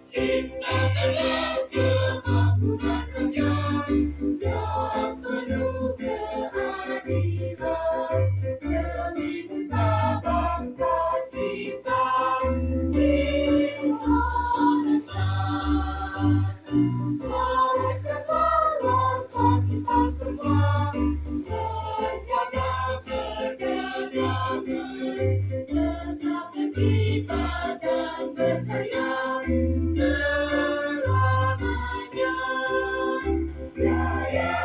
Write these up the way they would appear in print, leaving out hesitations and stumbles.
Ciptakanlah kemakmuran rakyat yang penuh keadilan demi nusa bangsa kita Indonesia. Mari semangat kita semua menjaga kedaulatan, tegakkan kita dan berkarya selamanya. Jaya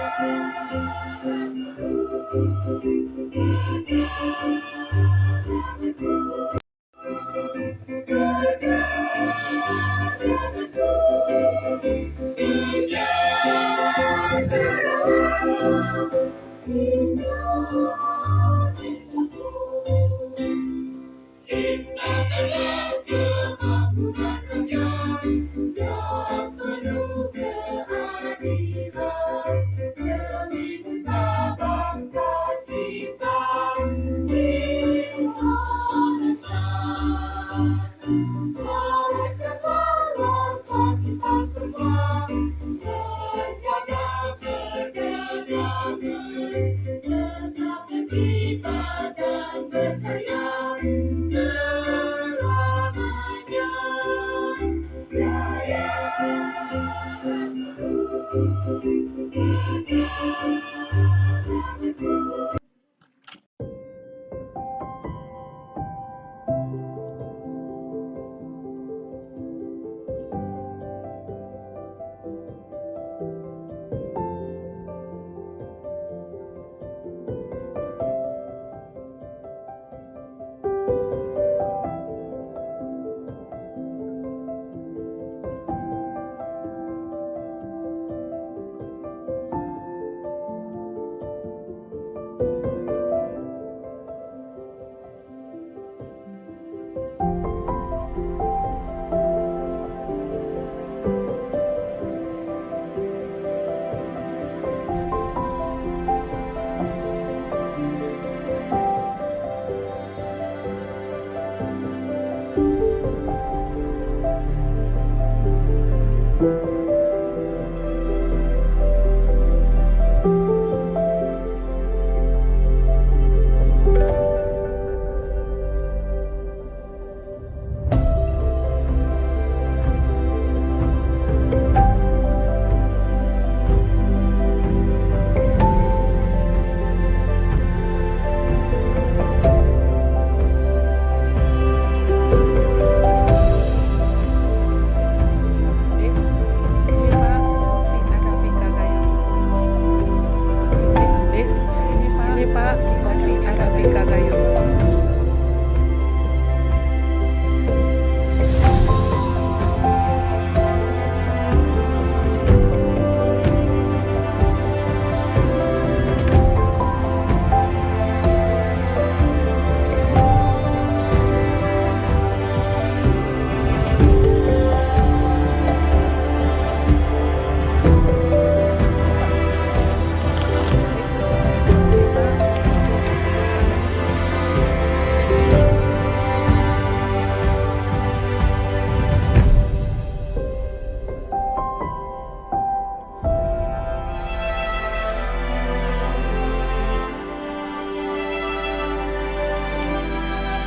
seluruh negaraku, negaraku sejahtera. Indonesiaku, ciptakanlah kemakmuran rakyat yang penuh keadilan demi nusa bangsa kita Indonesia. Mari semangat kita semua menjaga kedaulatan, tegakkan kita dan berkarya selamanya. Jaya seluruh negaraku.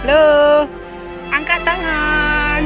Halo, angkat tangan.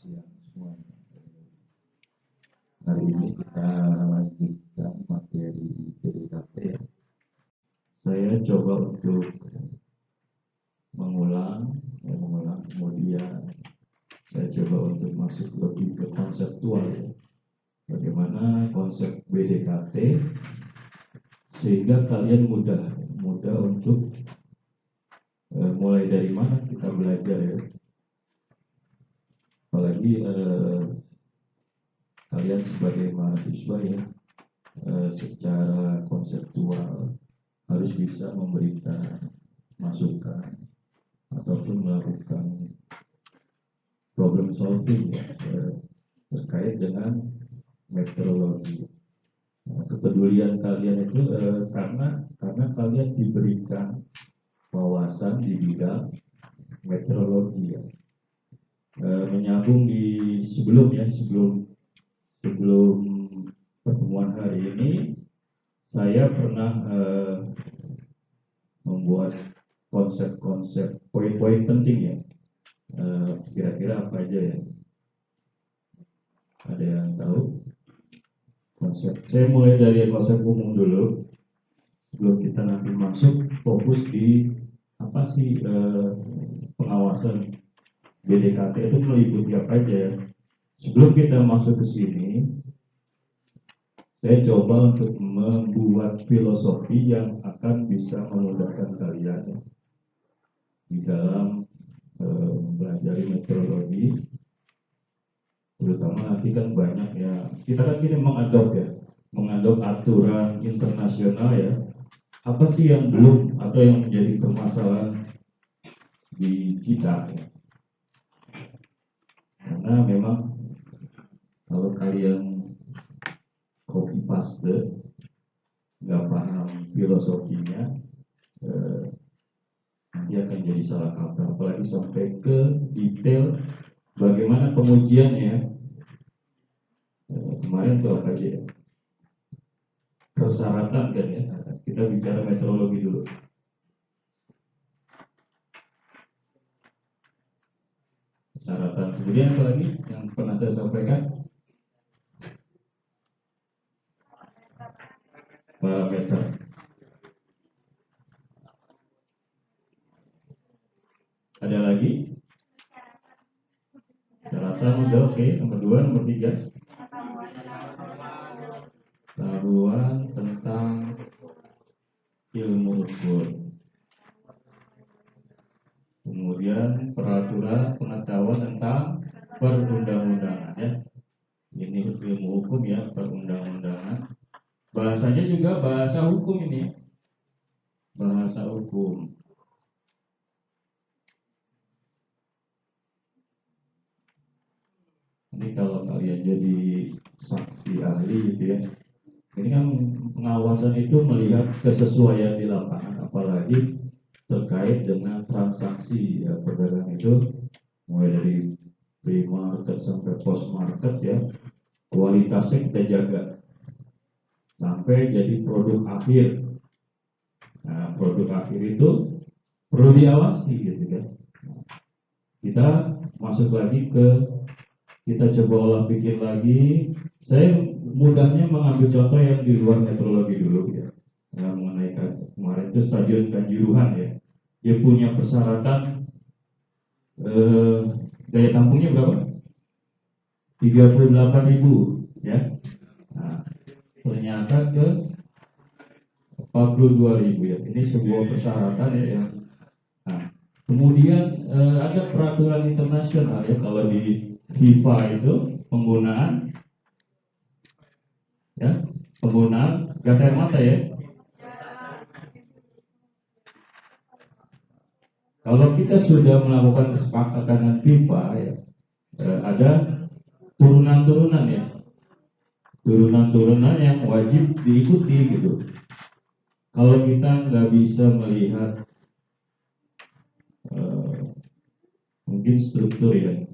siang semuanya. Hari ini kita lanjutkan materi PDKT ya. Saya coba untuk mengulang, kemudian saya coba untuk masuk lebih ke konseptual ya. Bagaimana konsep BDKT sehingga kalian mudah untuk mulai dari mana kita belajar ya. Apalagi kalian sebagai mahasiswa ya, secara konseptual harus bisa memberikan masukan ataupun melakukan problem solving ya, terkait dengan metodologi. Kepedulian kalian itu karena kalian diberikan wawasan di bidang meteorologi ya. Menyambung di sebelum pertemuan hari ini, saya pernah membuat konsep-konsep poin-poin penting ya. Kira-kira apa aja ya? Ada yang tahu? Konsep. Saya mulai dari konsep umum dulu. Sebelum kita nanti masuk fokus di apa sih pengawasan BDKT itu meliputi apa aja ya. Sebelum kita masuk ke sini, saya coba untuk membuat filosofi yang akan bisa memudahkan kalian di dalam belajar meteorologi, terutama nanti kan banyak ya. Kita kan ini mengadop aturan internasional ya. Apa sih yang belum atau yang menjadi permasalahan di kita ya? Karena memang kalau kalian copy paste nggak paham filosofinya, nanti akan jadi salah kaprah. Apalagi sampai ke detail bagaimana pengujiannya. Kemarin tuh apa aja ya? Persyaratan kan ya. Kita bicara meteorologi dulu. Persyaratan. Kemudian apa lagi yang pernah saya sampaikan? Parameter. Ada lagi? Persyaratan udah oke. Nomor 2, nomor 3. Pengetahuan tentang ilmu ukur. Kemudian peraturan pengetahuan tentang perundang-undangan ya. Ini ilmu hukum ya, perundang-undangan. Bahasanya juga bahasa hukum ini. Bahasa hukum. Ini kalau kalian jadi saksi ahli gitu ya. Ini kan pengawasan itu melihat kesesuaian di lapangan, apalagi terkait dengan transaksi ya, perdagangan itu mulai dari pre-market sampai post-market ya, kualitasnya kita jaga sampai jadi produk akhir. Nah, produk akhir itu perlu diawasi gitu kan. Kita masuk lagi kita coba olah pikir lagi. Saya mudahnya mengambil contoh yang di luar meteorologi dulu ya. Yang mengenai kemarin itu Stadion Kanjuruhan ya. Dia punya persyaratan daya tampungnya berapa? 38.000 ya. Nah, ternyata ke 42.000 ya. Ini sebuah persyaratan ya yang. Nah, kemudian ada peraturan internasional ya, kalau di FIFA itu penggunaan gas air mata ya. Kalau kita sudah melakukan kesepakatan dengan FIFA ya, ada turunan-turunan ya, turunan-turunan yang wajib diikuti gitu. Kalau kita nggak bisa melihat mungkin struktur ya,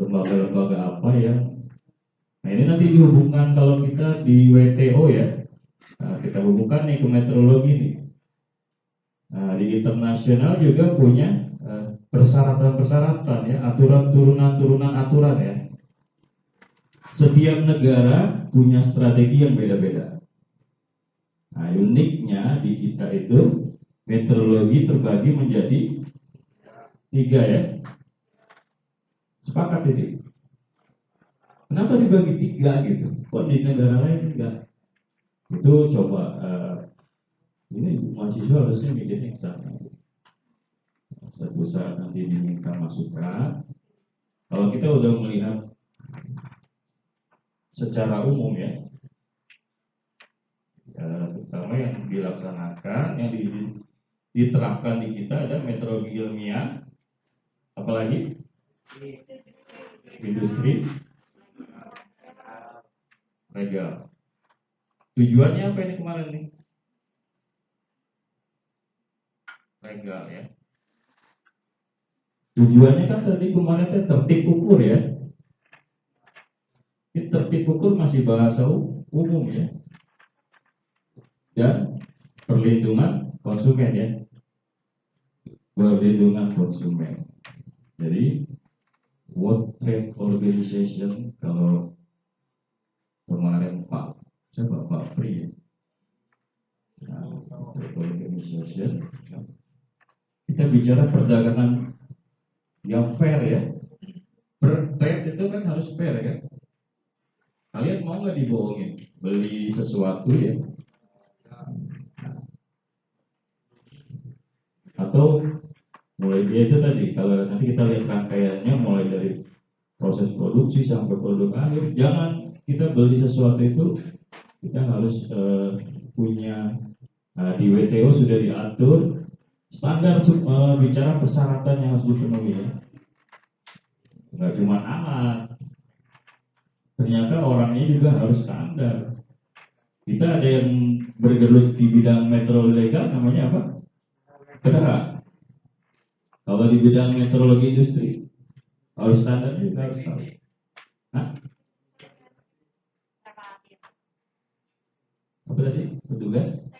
lembaga-lembaga apa ya. Nah ini nanti dihubungkan kalau kita di WTO ya. Nah, kita hubungkan nih ke meteorologi nih. Nah di internasional juga punya persyaratan-persyaratan ya, aturan turunan aturan ya. Setiap negara punya strategi yang beda-beda. Nah, uniknya di kita itu meteorologi terbagi menjadi 3 ya. Sepakat ini. Kenapa dibagi 3 gitu? Kok di negara lain enggak? Itu coba ini mahasiswa harusnya mikirnya ke sana. Suatu saat nanti diminta masukan. Kalau kita udah melihat secara umum ya, terutama yang dilaksanakan, yang diterapkan di kita ada meteorologi ilmiah, apalagi industri, legal. Tujuannya apa ini kemarin nih? Legal ya. Tujuannya kan tadi kemarin tertib ukur ya. Ini tertib ukur masih bahasa umum ya. Dan perlindungan konsumen ya. Perlindungan konsumen. Jadi World Trade Organization kalau kemarin Pak Pri ya. Nah, World Trade Organization kita bicara perdagangan yang fair ya. Trade itu kan harus fair ya. Kalian mau nggak dibohongin beli sesuatu ya? Atau mulai dia itu tadi, kalau nanti kita lihat rangkaiannya mulai dari proses produksi sampai produk akhir, jangan kita beli sesuatu itu kita harus punya di WTO sudah diatur standar bicara persyaratan yang harus dipenuhi ya. Nggak cuma aman, ternyata orangnya juga harus standar. Kita ada yang bergelut di bidang meteorologi legal, namanya apa? Kedara. Kalau di bidang meteorologi industri, harus standar juga harus tahu. Hah? Apa tadi? Petugas?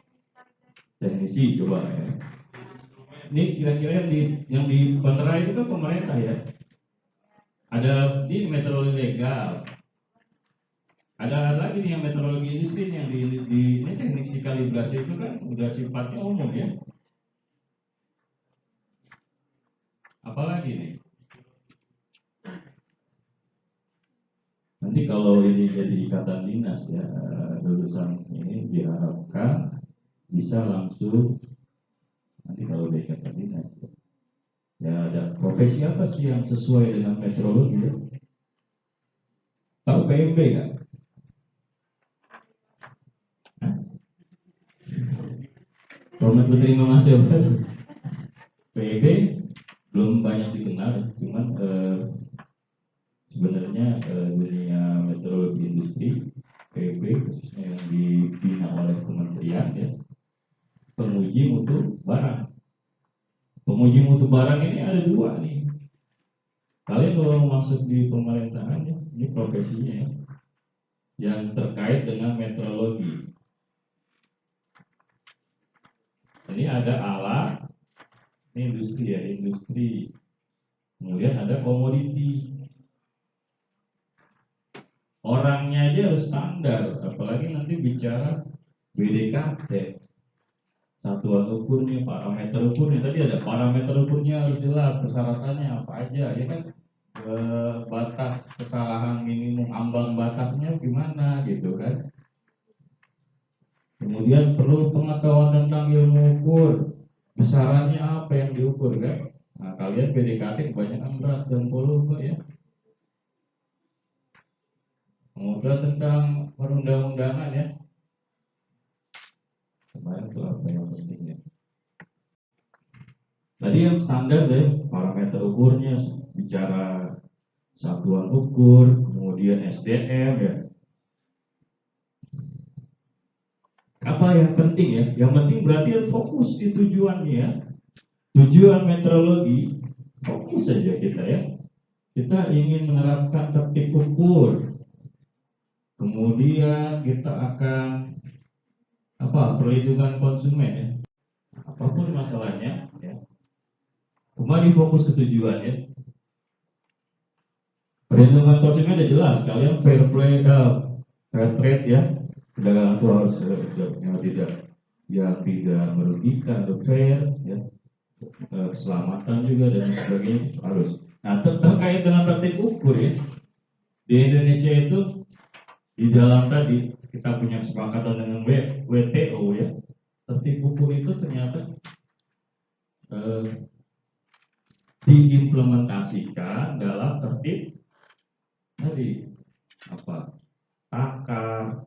Teknisi, coba ya. Ini kira-kira yang di Bandara itu kan pemerintah ya. Ada di meteorologi legal. Ada lagi nih yang meteorologi industri yang di ini teknik kalibrasi itu kan udah sifatnya umum ya. Apalagi nih? Nanti kalau ini jadi ikatan dinas ya, lulusan ini diharapkan bisa langsung nanti kalau di ikatan dinas ya ada profesi apa sih yang sesuai dengan meteorologi ya? Tahu PMB kan? Romet Putri Mamasih PMB belum banyak dikenal, cuman sebenarnya dunia meteorologi industri PMB khususnya yang dibina oleh kementerian ya, penguji mutu barang. Penguji mutu barang ini ada 2 nih. Kalian kalau masuk di pemerintahan ya, ini profesinya ya, yang terkait dengan meteorologi. Ini ada alat, ini industri ya, industri. Kemudian ada komoditi. Orangnya aja harus standar, apalagi nanti bicara BDKT. Satuan ukurnya, parameter ukurnya, tadi ada parameter ukurnya harus jelas, persyaratannya apa aja, ya kan? Batas kesalahan minimum, ambang batasnya gimana gitu kan? Kemudian perlu pengetahuan tentang ilmu ukur, besarannya apa yang diukur kan? Nah, kalian PDKT kebanyakan berat dan volume ya. Kemudian tentang perundang-undangan ya. Kemarin itu apa yang pentingnya? Tadi yang standar deh, parameter ukurnya, bicara satuan ukur, kemudian SDM ya. Apa yang penting ya? Yang penting berarti fokus di tujuannya ya. Tujuan meteorologi, fokus saja kita ya. Kita ingin menerapkan tertib ukur. Kemudian kita akan perlindungan konsumen ya. Apapun masalahnya ya. Kembali fokus ke tujuan ya. Perlindungan konsumen udah jelas, kalian fair play, fair trade ya, perdagangan itu harus yang tidak merugikan, fair ya, keselamatan juga dan sebagainya itu harus. Nah terkait dengan tertib ukur ya, di Indonesia itu di dalam tadi kita punya kesepakatan dengan WTO ya, tertib ukur itu ternyata diimplementasikan dalam tertib tadi apa takar,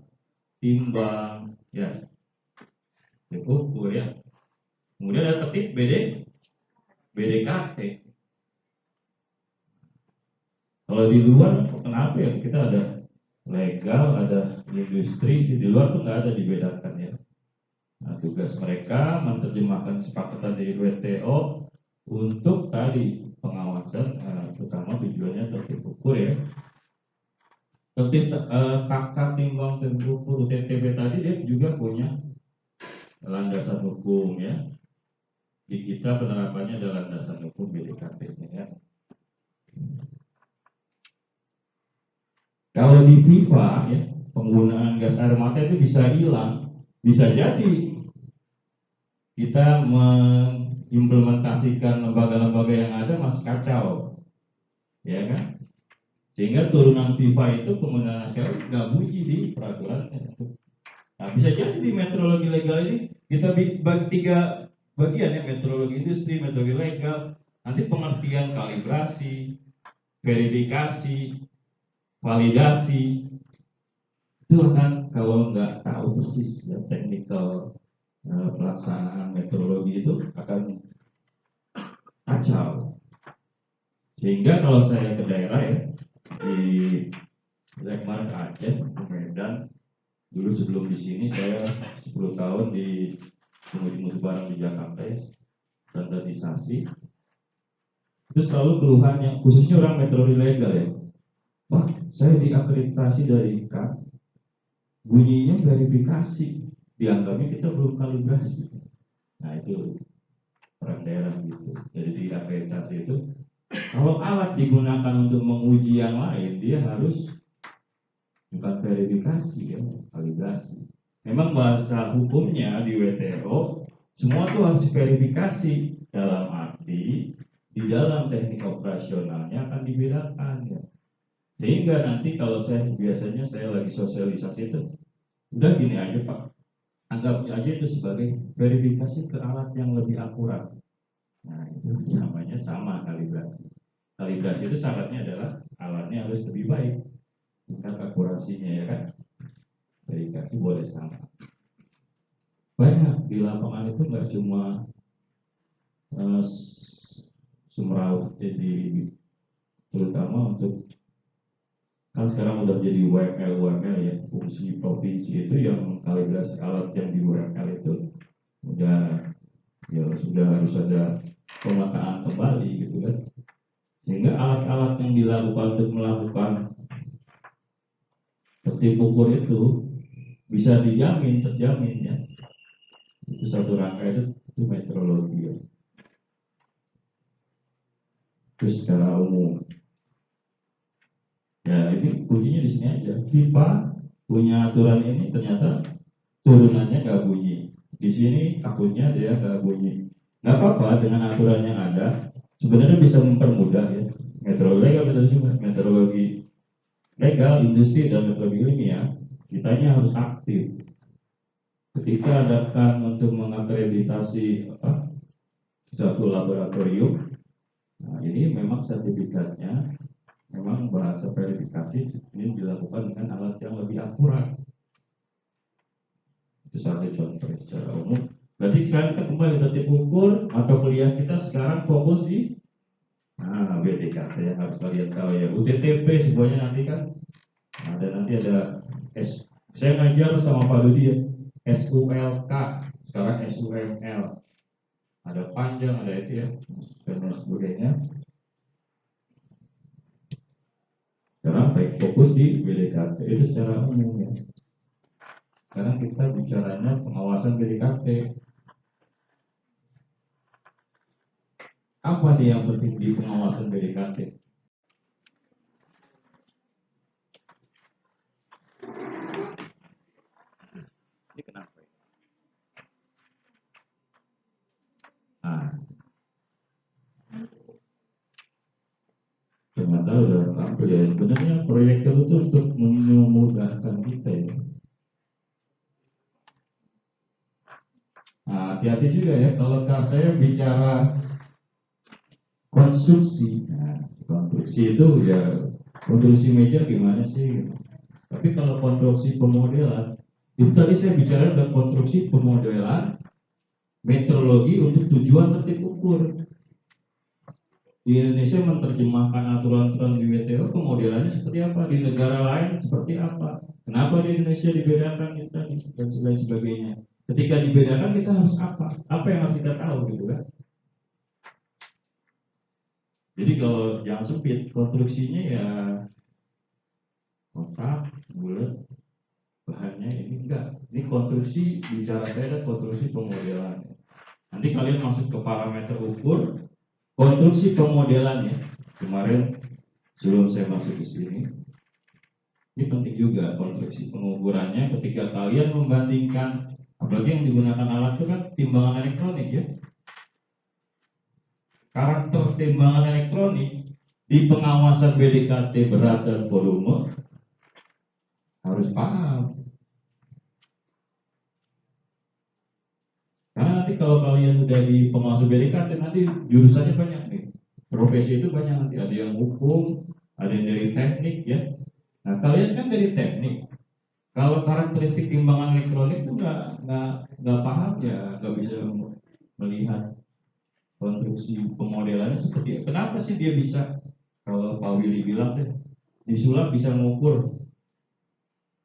timbang, ya, ukur ya. Kemudian ada tertib BDKT. Kalau di luar kenapa ya kita ada legal, ada industri, di luar tuh nggak ada dibedakan ya. Nah, tugas mereka menerjemahkan kesepakatan di WTO untuk tadi pengawasan, terutama tujuannya tertib ukur ya. Tertib takar, timbang, dan ukur TTP tadi dia juga punya landasan hukum ya. Di kita penerapannya adalah landasan hukum BDKT ya. Kalau di FIFA ya, penggunaan gas air mata itu bisa hilang, bisa jadi kita mengimplementasikan lembaga-lembaga yang ada masih kacau, ya kan? Sehingga turunan FIFA itu penggunaan naskah nggak bunyi di peraturannya. Nah, bisa jadi di metrologi legal ini kita bagi 3 bagian ya, metrologi industri, metrologi legal, nanti pengertian kalibrasi, verifikasi, validasi, itu akan kalau nggak tahu persis ya, technical pelaksanaan metrologi itu akan kacau. Sehingga kalau saya ke daerah ya, di Lekmar Aceh, Medan, dulu sebelum di sini saya 10 tahun di penguji barang di Jakarta ya, standarisasi. Itu selalu keluhan yang khususnya orang metrologi legal ya, Pak, saya diakreditasi dari KAN, bunyinya verifikasi, dianggapnya kita belum kalibrasi. Nah itu orang daerah gitu. Jadi di akreditasi itu kalau alat digunakan untuk menguji yang lain, dia harus bukan verifikasi ya, kalibrasi. Memang bahasa hukumnya di WTO semua itu harus verifikasi, dalam arti di dalam teknik operasionalnya akan dibedakan ya. Sehingga nanti kalau saya biasanya saya lagi sosialisasi itu udah gini aja Pak, anggap aja itu sebagai verifikasi ke alat yang lebih akurat. Nah itu namanya sama kalibrasi. Kalibrasi itu syaratnya adalah alatnya harus lebih baik, tingkat akurasinya ya kan. Verifikasi boleh sama. Banyak di lapangan itu nggak cuma Sumeraut, jadi terutama untuk kan sekarang udah jadi UML ya, fungsi provinsi itu yang kalibrasi alat yang di UML itu udah ya sudah harus ada pemetaan kembali gitu kan, sehingga alat-alat yang dilakukan untuk melakukan tertib ukur itu bisa terjamin ya, itu satu rangka itu metrologi ya. Terus secara umum ya ini kuncinya di sini aja. FIFA punya aturan ini ternyata turunannya nggak bunyi. Di sini akunnya dia nggak bunyi. Nggak apa-apa dengan aturan yang ada. Sebenarnya bisa mempermudah ya. Meteorologi legal, industri dan meteorologi ilmiah, kitanya harus aktif. Ketika adakan untuk mengakreditasi suatu laboratorium, nah ini memang sertifikatnya memang bahasa verifikasi ini dilakukan dengan alat yang lebih akurat. Itu satu contoh secara umum. Berarti sekarang kita kembali tertib ukur atau kuliah kita sekarang fokus di BDKT yang harus kalian tahu ya. UTTP semuanya nanti kan nanti ada saya ngajar sama Pak Dudi ya, SULK sekarang SUML, ada panjang ada itu ya dan sebagainya. Sekarang baik fokus di BDKT itu secara umum ya. Sekarang kita bicaranya pengawasan BDKT. Apa nih yang penting di pengawasan BDKT? ternyata udah tampil ya. Sebenarnya proyektor itu untuk memudahkan kita ya. Nah, hati-hati juga ya kalau saya bicara konstruksi. Nah, konstruksi itu ya konstruksi meja gimana sih? Tapi kalau konstruksi pemodelan, itu tadi saya bicara tentang konstruksi pemodelan, metrologi untuk tujuan tertib ukur. Di Indonesia menerjemahkan aturan-aturan di WTO pemodelannya seperti apa, di negara lain seperti apa, kenapa di Indonesia dibedakan kita dan lain sebagainya. Ketika dibedakan kita harus apa yang harus kita tahu gitu kan. Jadi kalau yang sempit konstruksinya ya kotak, bulat, bahannya ini enggak. Ini konstruksi bicara saya ada konstruksi pemodelan. Nanti kalian masuk ke parameter ukur konstruksi pemodelannya. Kemarin sebelum saya masuk ke sini, ini penting juga konstruksi pengukurannya ketika kalian membandingkan, apalagi yang digunakan alat itu kan timbangan elektronik ya. Karakter timbangan elektronik di pengawasan BDKT berat dan volume harus paham. Karena nanti kalau kalian udah di pengawasan BDKT nanti jurusannya banyak nih. Profesi itu banyak nanti, ada yang hukum, ada yang dari teknik ya. Nah kalian kan dari teknik. Kalau karakteristik timbangan elektronik itu nggak paham ya, nggak bisa melihat konstruksi pemodelannya seperti apa. Kenapa sih dia bisa? Kalau Pak Willy bilang deh, disulap bisa mengukur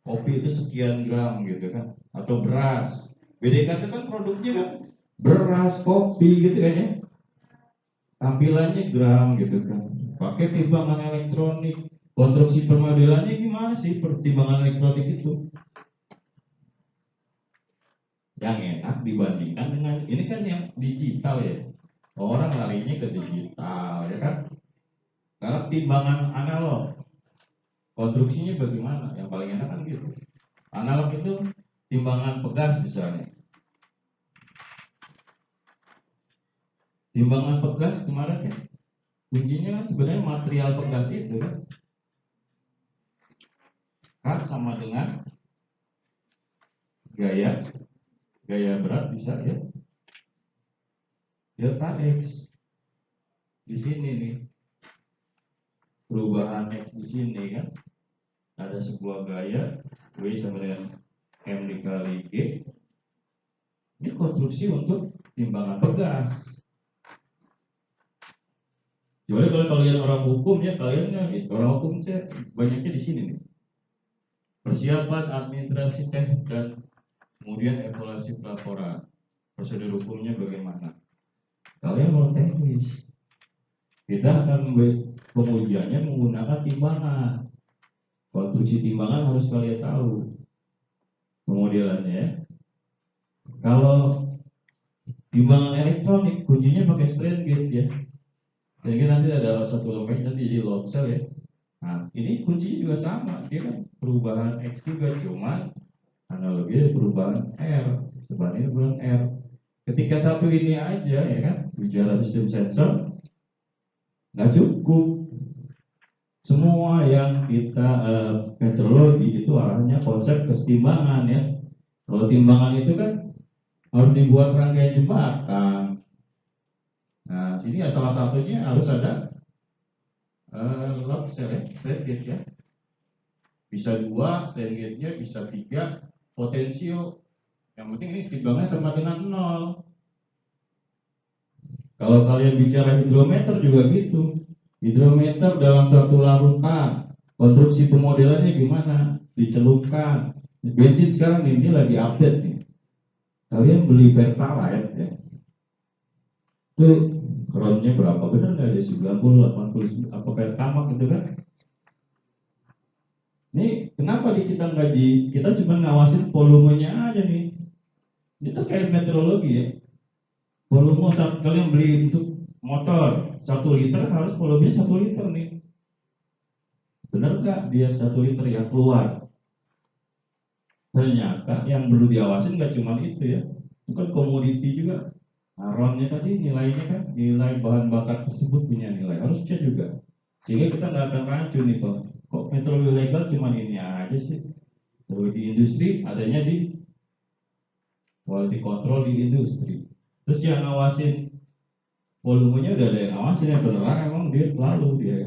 kopi itu sekian gram gitu kan, atau beras. BDKT kan produknya kan beras, kopi gitu kan ya. Tampilannya gram gitu kan. Pakai timbangan elektronik. Konstruksi pemodelannya gimana sih pertimbangan elektronik itu? Yang enak dibandingkan dengan ini kan yang digital ya. Orang larinya ke digital ya kan. Karena timbangan analog konstruksinya bagaimana? Yang paling enak kan gitu. Analog itu timbangan pegas misalnya. Timbangan pegas kemarin ya. Kuncinya kan sebenarnya material pegas itu kan. Kan sama dengan gaya berat bisa ya. Delta X di sini nih. Perubahan X di sini kan. Ada sebuah gaya W sama dengan M dikali G. Ini konstruksi untuk timbangan pegas. Jadi kalau kalian orang hukum ya kalian gitu. Orang hukum saya banyaknya di sini nih. Persiapan administrasi tes dan kemudian evaluasi pelaporan. Prosedur hukumnya bagaimana? Kalian mau teknis. Kita akan pengujiannya menggunakan timbangan. Konstruksi timbangan harus kalian tahu. Pemodelannya ya. Kalau timbangan elektronik kuncinya pakai strain gauge ya. Jadi nanti ada satu lembaga nanti jadi load cell ya. Nah, ini kuncinya juga sama, dia kan perubahan X juga, cuma analoginya perubahan R, sebanding perubahan R. Ketika satu ini aja ya kan, bicara sistem sensor, nggak cukup. Semua yang kita metrologi itu arahnya konsep kesetimbangan ya. Kalau timbangan itu kan harus dibuat rangkaian jembatan. Nah, sini ya salah satunya harus ada load cell ya, strain gauge ya. Bisa 2, strain gauge-nya bisa 3, potensio. Yang penting ini timbangannya sama dengan 0. Kalau kalian bicara hidrometer juga gitu. Hidrometer dalam satu larutan, konstruksi pemodelannya gimana? Dicelupkan. Bensin sekarang ini lagi update nih. Kalian beli Pertalite ya. Itu ronnya berapa? Benar nggak ada 90, 80, apa Pertamax gitu kan? Ini kenapa kita nggak kita cuma ngawasin volumenya aja nih. Ini terkait meteorologi ya. Volume saat kalian beli untuk motor 1 liter harus volumenya 1 liter nih. Benar nggak dia 1 liter yang keluar? Ternyata yang perlu diawasin nggak cuma itu ya. Itu kan komoditi juga. Nah, ronnya tadi nilainya kan, nilai bahan bakar tersebut punya nilai harus cek juga. Sehingga kita nggak akan rancu nih Pak. Kok metrologi legal cuma ini aja sih? Kalau di industri adanya di quality control di industri. Terus yang ngawasin volumenya udah ada yang ngawasin ya beneran emang dia selalu dia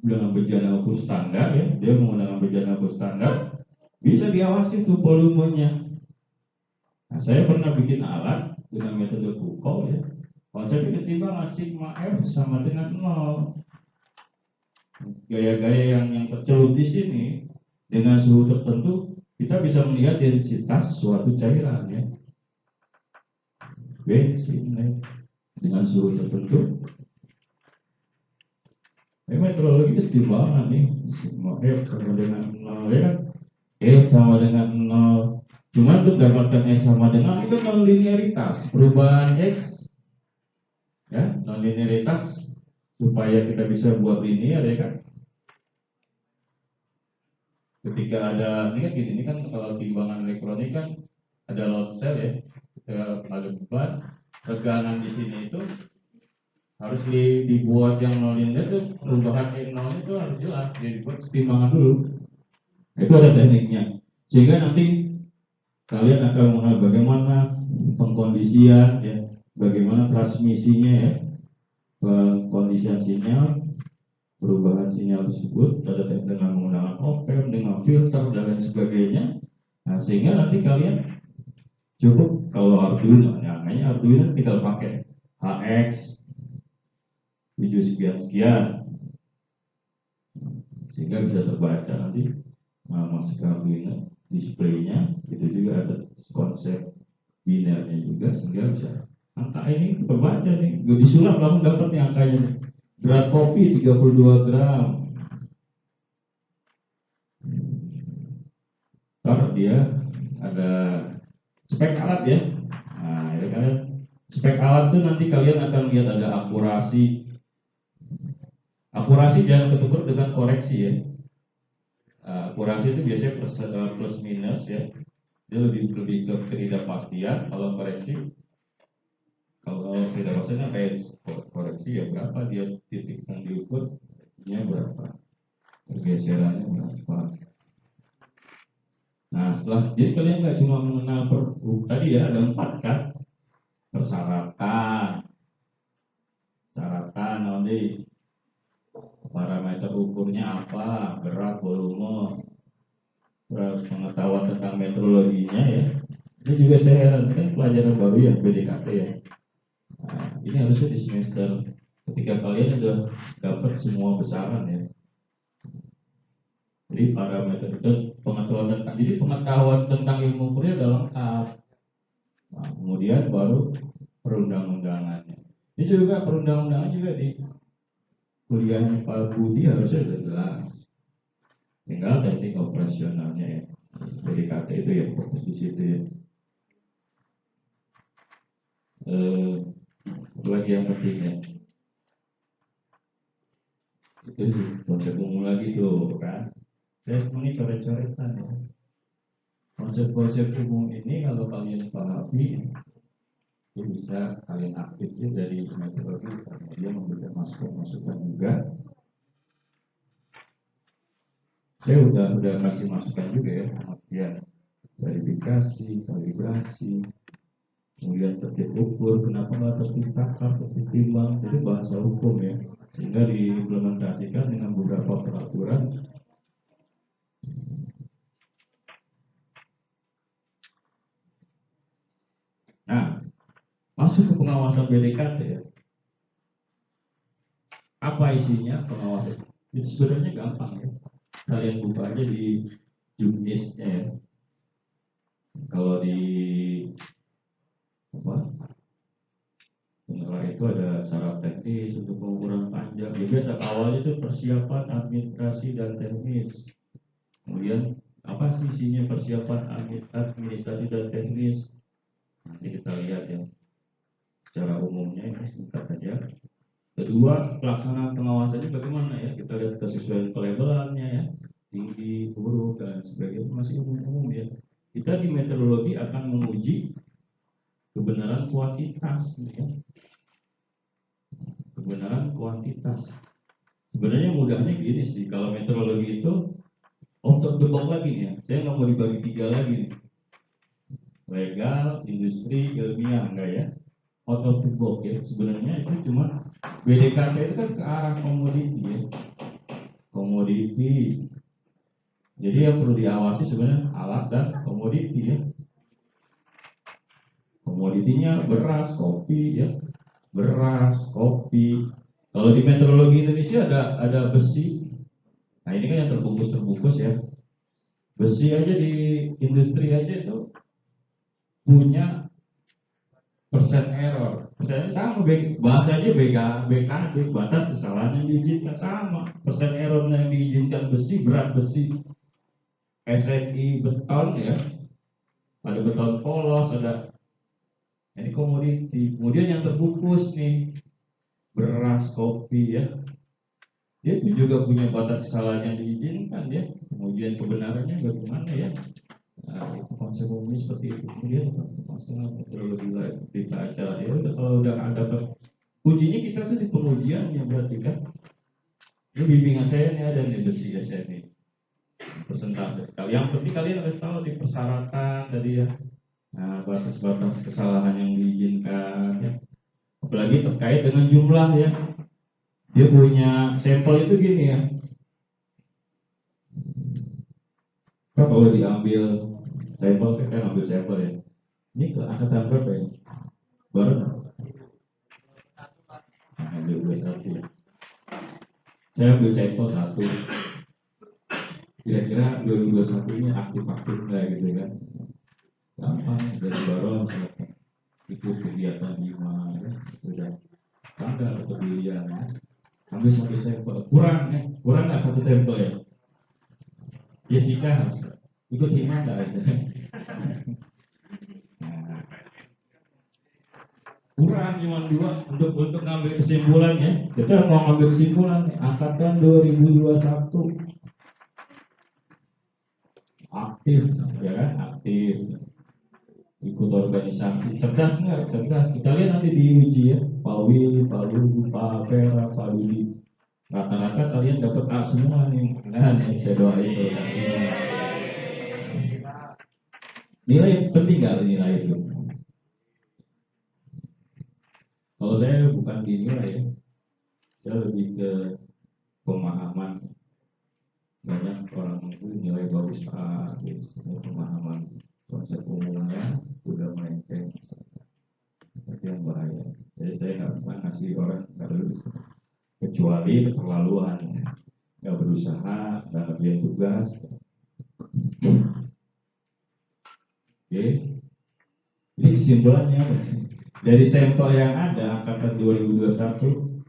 dengan bejana ukur standar ya, dia menggunakan bejana ukur standar bisa diawasi tuh volumenya. Nah, saya pernah bikin alat dengan metode Foucault ya. Konsepnya keseimbangan sigma F sama dengan 0. Gaya-gaya yang tercelup di sini dengan suhu tertentu kita bisa melihat densitas suatu cairan ya. Bensin ya. Dengan suhu tertentu. Metrologi keseimbangan nih, sigma F sama dengan 0 ya. E sama dengan 0. Cuma untuk dapatkan E sama dengan itu non-linearitas, perubahan X ya, non-linearitas supaya kita bisa buat linear ya kan. Ketika ada ini kan gini, ini kan kalau timbangan elektronik kan ada load cell ya, kita ada beban, tegangan di sini itu harus dibuat yang non-linear itu perubahan E0 itu harus jelas, jadi dibuat timbangan dulu. Itu ada tekniknya, sehingga nanti kalian akan mengenal bagaimana pengkondisian ya, bagaimana transmisinya ya, pengkondisian sinyal, perubahan sinyal tersebut, ada dengan menggunakan op-amp, dengan filter dan lain sebagainya. Nah, sehingga nanti kalian cukup kalau Arduino, namanya Arduino tinggal pakai HX 7 sekian sekian, sehingga bisa terbaca nanti masuk ke Arduino displaynya. Itu juga ada konsep binernya juga, sehingga bisa angka ini terbaca nih, disulap langsung dapat nih angkanya nih. Berat kopi 32 gram. Ntar dia ada spek alat ya. Nah, ya kan. Spek alat tuh nanti kalian akan lihat ada akurasi. Akurasi jangan ketukar dengan koreksi ya. Akurasi itu biasanya plus minus ya. Dia lebih ke ketidakpastian. Kalau koreksi, kalau ketidakpastian kayak koreksi ya berapa dia titik yang diukur, nya berapa, pergeserannya berapa. Nah, setelah jadi kalian nggak cuma mengenal tadi ya ada 4 kan, persyaratan, nanti parameter ukurnya apa, berat, volume, pengetahuan tentang metrologinya ya. Ini juga saya heran, kan pelajaran baru ya, BDKT ya. Nah, ini harusnya di semester ketika kalian sudah dapat semua besaran ya. Jadi parameter itu pengetahuan tentang ilmu ukurnya sudah lengkap. Nah, kemudian baru perundang-undangannya. Ini juga perundang-undangan juga di kuliahnya Pak Budi harusnya sudah jelas. Tinggal teknik operasionalnya ya. BDKT itu ya, fokus di situ ya. Lagi yang pentingnya itu sih konsep umum lagi tuh kan. Saya ini coret-coretan ya. Konsep-konsep umum ini kalau kalian pahami itu bisa kalian aktifin dari metodologi, kemudian memberikan masukan juga. Saya udah kasih masukan juga ya, kemudian verifikasi, kalibrasi, kemudian tertib ukur, kenapa nggak tertib takar, tertib timbang, itu bahasa hukum ya, sehingga diimplementasikan dengan beberapa peraturan. Nah, masuk ke pengawasan BDKT ya. Apa isinya pengawasan? Itu sebenarnya gampang ya. Kalian buka aja di Jumnisnya ya. Kalau di setelah itu ada syarat teknis untuk pengukuran panjang. Ya, biasa awalnya itu persiapan administrasi dan teknis. Kemudian apa sih isinya persiapan administrasi dan teknis? Nanti kita lihat ya. Secara umumnya ini singkat saja. Kedua, pelaksanaan pengawasannya bagaimana ya? Kita lihat kesesuaian pelabelannya ya, tinggi, huruf dan sebagainya, masih umum-umum ya. Kita di meteorologi akan menguji kebenaran kuantitas ya. Kebenaran kuantitas. Sebenarnya mudahnya gini sih, kalau meteorologi itu out the box lagi nih ya. Saya nggak mau dibagi tiga lagi nih. Legal, industri, ilmiah, enggak ya? Out of the box ya. Sebenarnya itu cuma BDKT itu kan ke arah komoditi ya. Komoditi. Jadi yang perlu diawasi sebenarnya alat dan komoditi ya. Komoditinya beras, kopi ya. Beras, kopi. Kalau di meteorologi Indonesia ada besi. Nah ini kan yang terbungkus ya. Besi aja di industri aja itu punya persen error. Persennya sama, bahasanya BKD, batas kesalahan yang diizinkan sama. Persen errornya yang diizinkan besi, berat besi, SNI beton ya. Ada beton polos, ada ini komoditi. Kemudian yang terbungkus nih beras, kopi ya. Dia juga punya batas kesalahan yang diizinkan ya. Kemudian kebenarannya bagaimana ya? Nah, itu konsep umumnya seperti itu. Kemudian masalah meteorologi lain, berita acara ya udah, kalau udah ada ujinya kita tuh di pengujiannya berarti kan. Ini bimbingan saya ini ada nih besi ya saya ini persentase. Yang penting kalian harus tahu di persyaratan tadi ya. Nah, batas-batas kesalahan yang diizinkan ya. Apalagi terkait dengan jumlah ya. Dia punya sampel itu gini ya. Kalau diambil sampel, kan ambil sampel ya. Ini ke angkatan berapa ya? Baru ambil 21 ya. Saya ambil sampel 1. Kira-kira 2021 ini aktif-aktif nggak gitu kan? Gampang dari baru misalkan ikut kegiatan 5 ya. Sudah tanggal atau pilihan ya. Ambil 1 sampel. Kurang ya? Kurang nggak 1 sampel ya? Jessica harus ikut hima nggak aja? Kurang cuma 2 untuk ngambil kesimpulannya. Kita mau ngambil kesimpulan angkatan 2021 aktif ya kan, aktif ikut organisasi, cerdas nggak? Cerdas. Kita lihat nanti diuji ya, Pak Wil, Pak Lu, Pak Vera, Pak Ludi. Rata-rata kalian dapat A semua nih. Nah, nih saya doain semua. Nilai penting nggak nilai itu? Kalau saya bukan di nilai ya, saya lebih ke pemahaman. Banyak orang itu nilai bagus A, pemahaman konsep umumnya sudah melenceng. Itu yang bahaya. Jadi saya nggak pernah ngasih orang nggak lulus, kecuali keterlaluan, nggak berusaha, nggak ngerjain tugas. Oke, ini kesimpulannya apa? Dari sampel yang ada angkatan 2021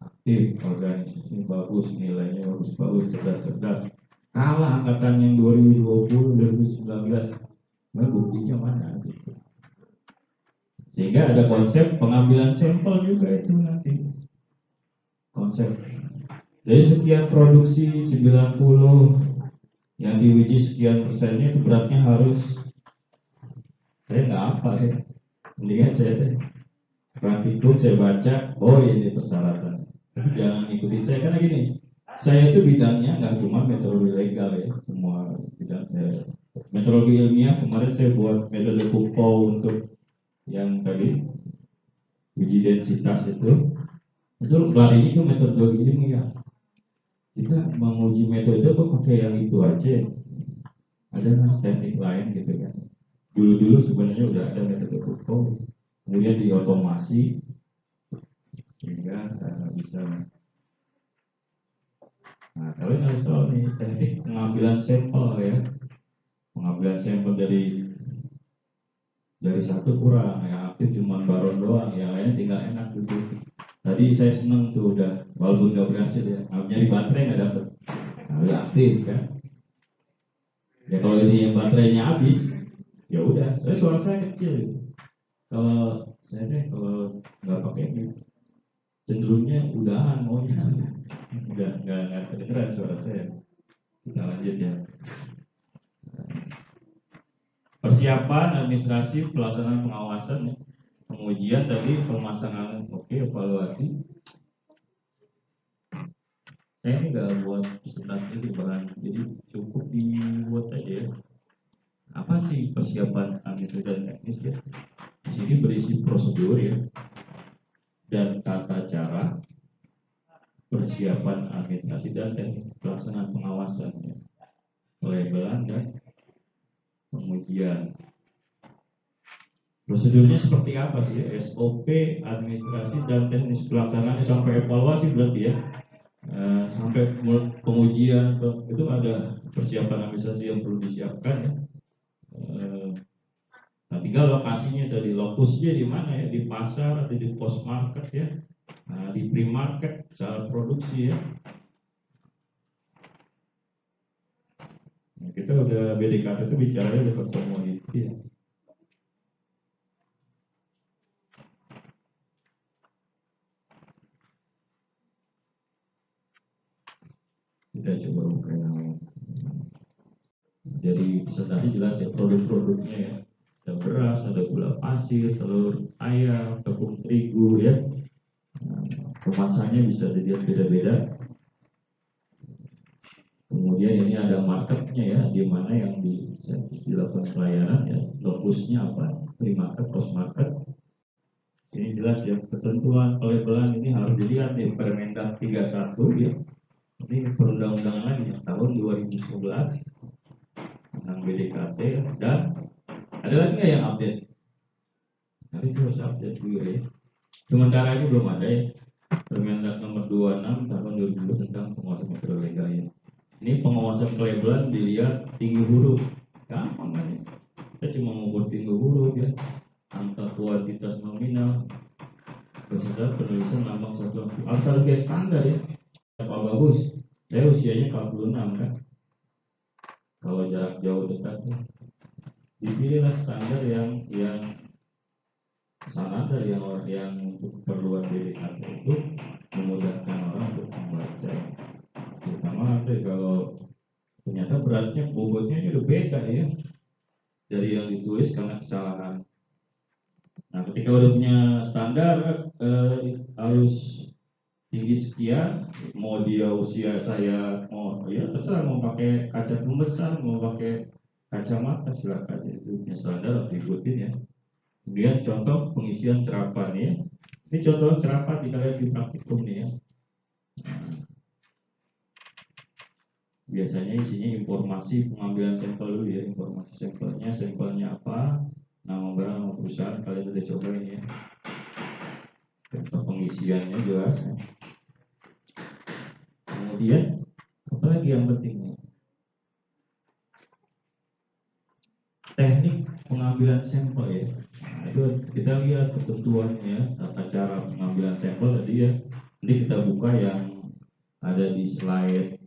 aktif, organisasi bagus, nilainya bagus, cerdas. Kalah angkatan yang 2020, 2019. Nah, buktinya mana gitu. Sehingga ada konsep pengambilan sampel juga itu nanti. Konsep. Dari sekian produksi 90 yang diuji sekian persennya itu beratnya harus, saya nggak apa ya. Mendingan saya praktikum saya baca, oh ini persyaratan. Jangan ikutin saya karena gini, saya itu bidangnya nggak cuma meteorologi legal ya, semua bidang saya. Meteorologi ilmiah kemarin saya buat metode Foucault untuk yang tadi uji densitas itu larinya ke metodologi ilmiah. Kita menguji metode kok pakai yang itu aja, ada teknik lain gitu kan. Dulu sebenarnya udah ada metode Foucault, kemudian diotomasi sehingga bisa. Nah, kalian harus tahu nih teknik pengambilan sampel ya. Pengambilan sampel dari satu kurang, yang aktif cuma baron doang, yang lainnya tinggal enak gitu. Tadi saya seneng tuh udah, walaupun nggak berhasil ya, nyari baterai nggak dapet, nah, udah aktif kan. Ya kalau ini yang baterainya habis, ya udah, suara saya kecil. Kalau saya kalau nggak pakai ini, cenderungnya udahan maunya, udah nggak kedengeran suara saya. Kita lanjut ya. Persiapan administrasi pelaksanaan pengawasan ya. Pengujian tadi pemasangan, oke, evaluasi. Saya ini nggak buat presentasi di bahan, jadi cukup dibuat aja ya. Apa sih persiapan administrasi dan teknis ya? Di sini berisi prosedur ya, dan tata cara persiapan administrasi dan teknis pelaksanaan pengawasan ya, pelabelan dan pengujian. Prosedurnya seperti apa sih ya? SOP, administrasi dan teknis pelaksanaannya sampai evaluasi berarti ya. Sampai pengujian itu ada persiapan administrasi yang perlu disiapkan ya. Nah, tinggal lokasinya dari lokusnya di mana ya, di pasar atau di post market ya, nah, di pre-market saat produksi ya. Nah, kita udah BDKT itu bicaranya udah komoditi ya. Kita coba buka yang lain. Jadi presentasi jelas ya produk-produknya ya. Ada beras, ada gula pasir, telur ayam, tepung terigu ya. Kemasannya bisa dilihat beda-beda. Kemudian ini ada marketnya ya, di mana yang dilakukan pelayanan ya, lokusnya apa, pre-market, post-market. Ini jelas ya, ketentuan pelabelan ini harus dilihat di Permendak 31 ya. Ini perundang-undangan lagi ya, tahun 2011 tentang BDKT dan ada lagi nggak yang update? Nanti harus update dulu ya. Sementara ini belum ada ya. Permendak nomor 26 tahun 2020 tentang pengawasan material legal ya. Ini pengawasan pelabelan dilihat tinggi huruf, gampang kan ya. Kita cuma mengukur tinggi huruf ya, angka kuantitas nominal, beserta penulisan lambang satuan. Asal kayak standar ya. Pak Bagus, saya usianya 46 kan. Kalau jarak jauh dekat ya. Dipilihlah standar yang standar yang untuk keperluan BDKT itu memudahkan orang untuk membaca. Terutama kalau ternyata beratnya bobotnya udah beda ya dari yang ditulis karena kesalahan. Nah, ketika udah punya standar harus tinggi sekian, mau dia usia saya mau ya terserah mau pakai kaca pembesar, mau pakai kacamata silakan, itu punya standar harus diikutin ya. Kemudian contoh pengisian cerapan ya. Ini contoh cerapan kita lihat di praktikum nih ya. Biasanya isinya informasi pengambilan sampel dulu ya, informasi sampelnya apa, nama barang, nama perusahaan, kalian sudah coba ini ya. Contoh pengisiannya jelas ya. Kemudian apa lagi yang penting ya? Teknik pengambilan sampel ya. Nah, itu kita lihat ketentuannya, tata cara pengambilan sampel tadi ya. Nanti kita buka yang ada di slide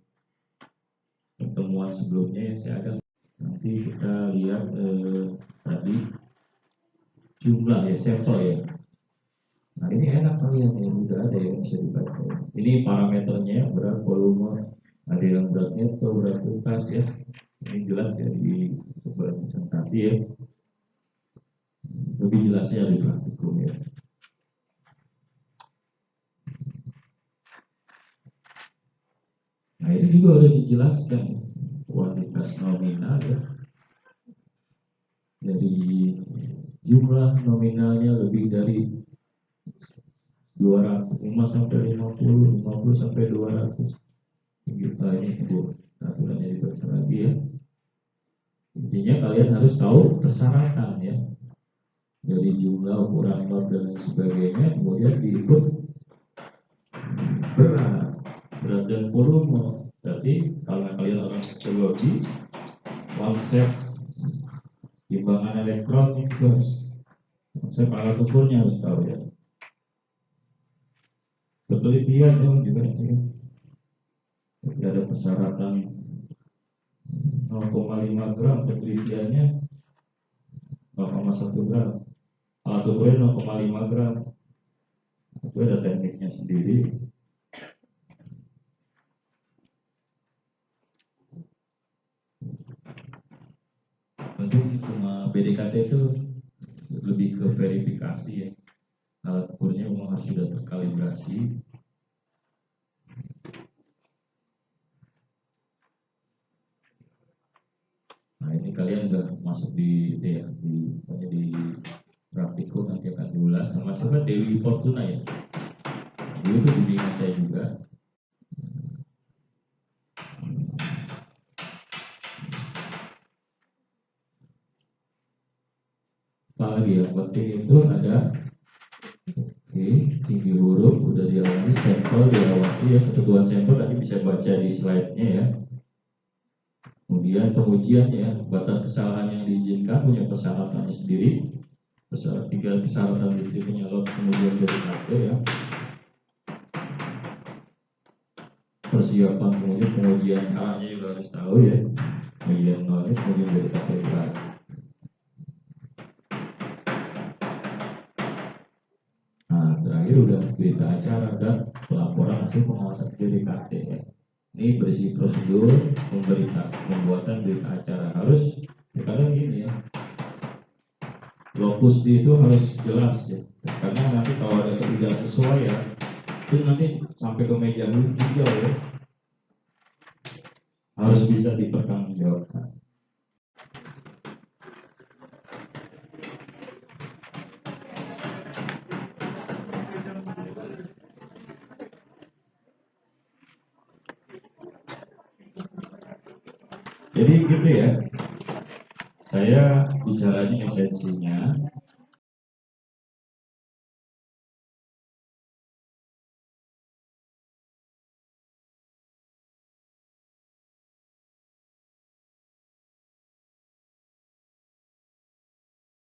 pertemuan sebelumnya ya, saya akan nanti kita lihat tadi jumlah ya sampel ya. Nah ini enak kalian ya, udah ada yang bisa dibaca ya. Ini parameternya berat, volume, ada yang berat neto, berat kulkas ya. Ini jelas ya di sebuah presentasi ya. Lebih jelasnya di praktikum ya. Nah ini juga sudah dijelaskan kuantitas nominal ya. Jadi jumlah nominalnya lebih dari 205 sampai 50 sampai 200. Kita ini Bu, aturannya dibaca lagi ya. Intinya kalian harus tahu persyaratan ya. Dari jumlah, ukuran lot dan lain sebagainya, kemudian diikut berat dan volume. Jadi kalau kalian orang sosiologi, konsep timbangan elektronik terus konsep alat ukurnya harus tahu ya. Penelitian dong juga ya. Jadi ada persyaratan 0,5 gram, penelitiannya 0,1 gram, alat ukurnya 0,5 gram. Itu ada tekniknya sendiri. Tentu cuma BDKT itu lebih ke verifikasi ya. Alat ukurnya memang harus sudah terkalibrasi. masuk di di praktikum nanti akan diulas sama siapa Dewi Fortuna ya. Dia itu bimbingan saya juga. Apalagi yang penting itu ada tinggi huruf udah diawasi, sampel diawasi ya, ketentuan sampel tadi bisa baca di slide-nya ya. Kemudian pengujiannya ya, batas kesalahan yang diizinkan punya persyaratannya sendiri. Tiga persyaratan itu penyalon kemudian dari KT ya. Persiapan kemudian pengujian caranya juga harus tahu ya. Kemudian knowledge kemudian dari KT. Nah, terakhir udah berita acara dan pelaporan hasil pengawasan BPKT ya. Ini berisi prosedur pembuatan berita acara harus kadang gini ya. Lokus itu harus jelas ya. Karena nanti kalau ada ketidaksesuaian itu nanti sampai ke meja hijau ya. Harus bisa dipertanggungjawabkan. Jadi gitu ya, saya bicaranya esensinya,